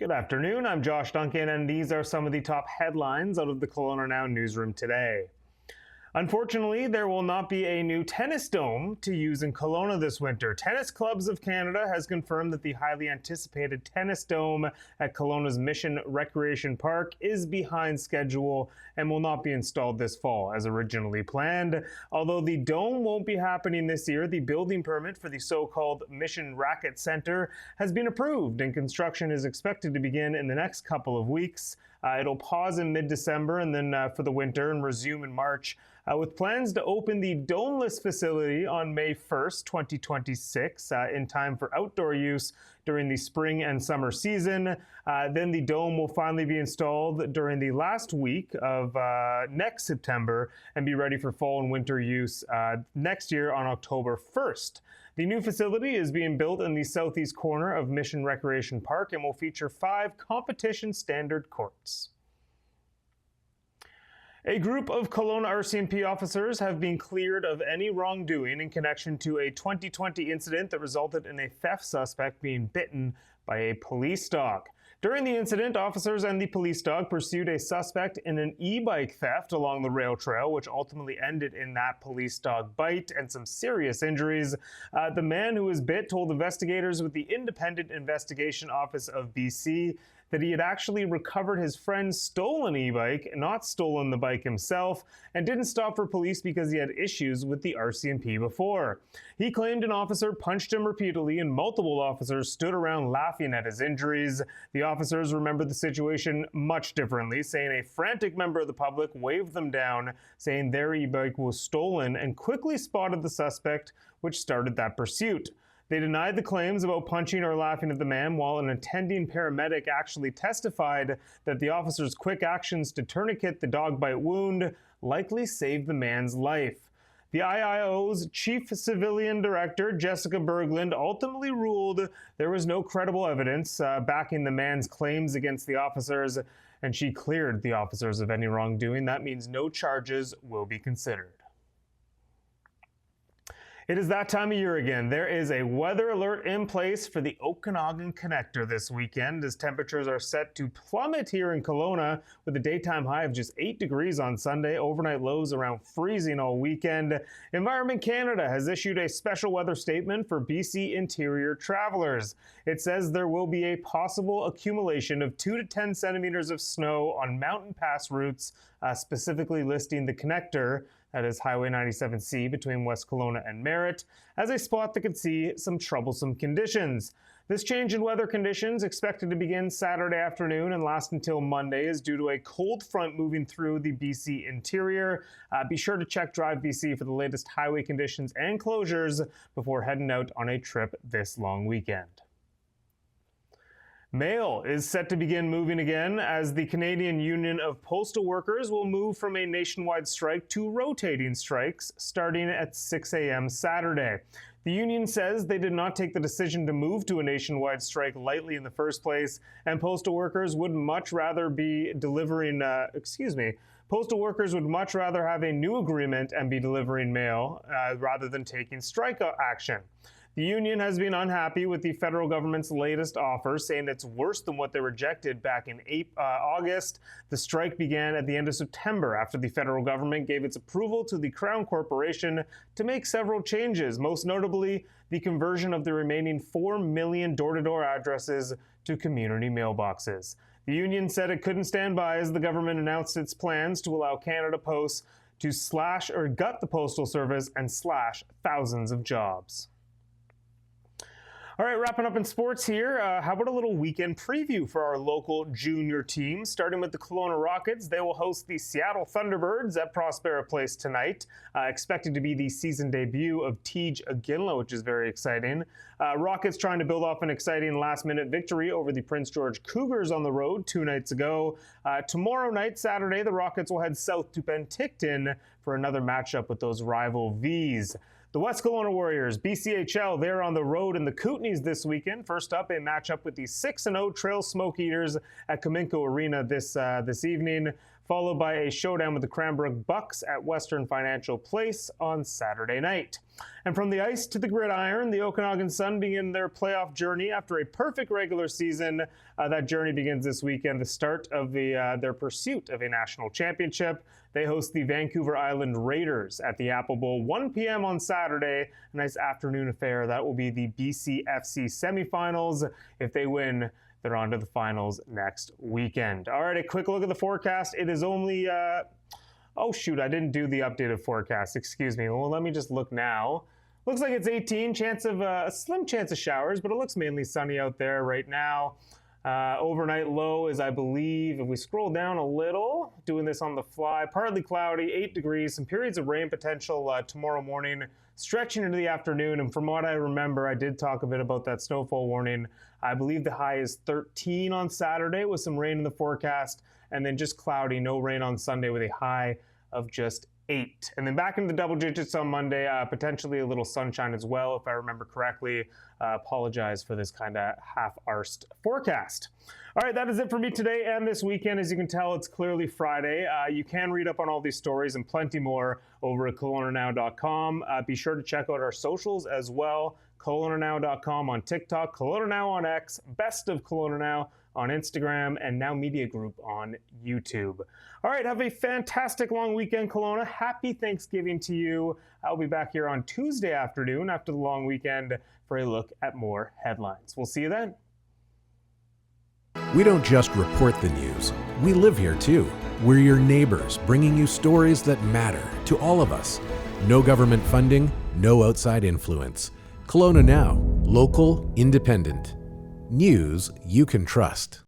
Good afternoon, I'm Josh Duncan, and these are some of the top headlines out of the KelownaNow newsroom today. Unfortunately, there will not be a new tennis dome to use in Kelowna this winter. Tennis Clubs of Canada has confirmed that the highly anticipated tennis dome at Kelowna's Mission Recreation Park is behind schedule and will not be installed this fall as originally planned. Although the dome won't be happening this year, the building permit for the so-called Mission Racket Center has been approved and construction is expected to begin in the next couple of weeks. It'll pause in mid-December and then for the winter and resume in March, with plans to open the domeless facility on May 1st, 2026, in time for outdoor use during the spring and summer season. Then the dome will finally be installed during the last week of next September and be ready for fall and winter use next year on October 1st. The new facility is being built in the southeast corner of Mission Recreation Park and will feature 5 competition standard courts. A group of Kelowna RCMP officers have been cleared of any wrongdoing in connection to a 2020 incident that resulted in a theft suspect being bitten by a police dog. During the incident, officers and the police dog pursued a suspect in an e-bike theft along the rail trail, which ultimately ended in that police dog bite and some serious injuries. The man who was bit told investigators with the Independent Investigation Office of BC that he had actually recovered his friend's stolen e-bike, not stolen the bike himself, and didn't stop for police because he had issues with the RCMP before. He claimed an officer punched him repeatedly and multiple officers stood around laughing at his injuries. The officers remembered the situation much differently, saying a frantic member of the public waved them down, saying their e-bike was stolen, and quickly spotted the suspect, which started that pursuit. They denied the claims about punching or laughing at the man, while an attending paramedic actually testified that the officer's quick actions to tourniquet the dog bite wound likely saved the man's life. The IIO's Chief Civilian Director, Jessica Berglund, ultimately ruled there was no credible evidence backing the man's claims against the officers, and she cleared the officers of any wrongdoing. That means no charges will be considered. It is that time of year again. There is a weather alert in place for the Okanagan Connector this weekend as temperatures are set to plummet here in Kelowna with a daytime high of just 8 degrees on Sunday, overnight lows around freezing all weekend. Environment Canada has issued a special weather statement for BC interior travelers. It says there will be a possible accumulation of 2 to 10 centimeters of snow on mountain pass routes, specifically listing the Connector, that is Highway 97C between West Kelowna and Merritt, as a spot that could see some troublesome conditions. This change in weather conditions, expected to begin Saturday afternoon and last until Monday, is due to a cold front moving through the BC interior. Be sure to check Drive BC for the latest highway conditions and closures before heading out on a trip this long weekend. Mail is set to begin moving again as the Canadian Union of Postal Workers will move from a nationwide strike to rotating strikes starting at 6 a.m. Saturday. The union says they did not take the decision to move to a nationwide strike lightly in the first place, and postal workers would much rather be delivering, postal workers would much rather have a new agreement and be delivering mail rather than taking strike action. The union has been unhappy with the federal government's latest offer, saying it's worse than what they rejected back in August. The strike began at the end of September after the federal government gave its approval to the Crown Corporation to make several changes, most notably the conversion of the remaining 4 million door-to-door addresses to community mailboxes. The union said it couldn't stand by as the government announced its plans to allow Canada Post to slash or gut the postal service and slash thousands of jobs. All right, wrapping up in sports here. How about a little weekend preview for our local junior teams? Starting with the Kelowna Rockets, they will host the Seattle Thunderbirds at Prospera Place tonight. Expected to be the season debut of Tej Aginla, which is very exciting. Rockets trying to build off an exciting last-minute victory over the Prince George Cougars on the road 2 nights ago. Tomorrow night, Saturday, the Rockets will head south to Penticton for another matchup with those rival Vs. The West Kelowna Warriors, BCHL, they're on the road in the Kootenays this weekend. First up, a matchup with the 6-0 Trail Smoke Eaters at Cominco Arena this evening, followed by a showdown with the Cranbrook Bucks at Western Financial Place on Saturday night. And from the ice to the gridiron, the Okanagan Sun begin their playoff journey after a perfect regular season. That journey begins this weekend, the start of their pursuit of a national championship. They host the Vancouver Island Raiders at the Apple Bowl, 1 p.m. on Saturday. A nice afternoon affair. That will be the BCFC semifinals. If they win, they're on to the finals next weekend. All right, a quick look at the forecast. It is only, oh shoot, I didn't do the updated forecast. Excuse me. Well, let me just look now. Looks like it's 18, a slim chance of showers, but it looks mainly sunny out there right now. Overnight low is, I believe, if we scroll down a little, doing this on the fly, partly cloudy, 8 degrees, some periods of rain potential tomorrow morning, stretching into the afternoon. And from what I remember, I did talk a bit about that snowfall warning. I believe the high is 13 on Saturday with some rain in the forecast, and then just cloudy, no rain on Sunday with a high of just 8. And then back into the double digits on Monday, potentially a little sunshine as well, if I remember correctly. Apologize for this kind of half-arsed forecast. All right, that is it for me today and this weekend. As you can tell, it's clearly Friday. You can read up on all these stories and plenty more over at KelownaNow.com. Be sure to check out our socials as well. KelownaNow.com on TikTok, KelownaNow on X, Best of Kelowna Now on Instagram, and Now Media Group on YouTube. All right, have a fantastic long weekend, Kelowna. Happy Thanksgiving to you. I'll be back here on Tuesday afternoon after the long weekend for a look at more headlines. We'll see you then. We don't just report the news. We live here too. We're your neighbors, bringing you stories that matter to all of us. No government funding, no outside influence. Kelowna Now, local, independent. News you can trust.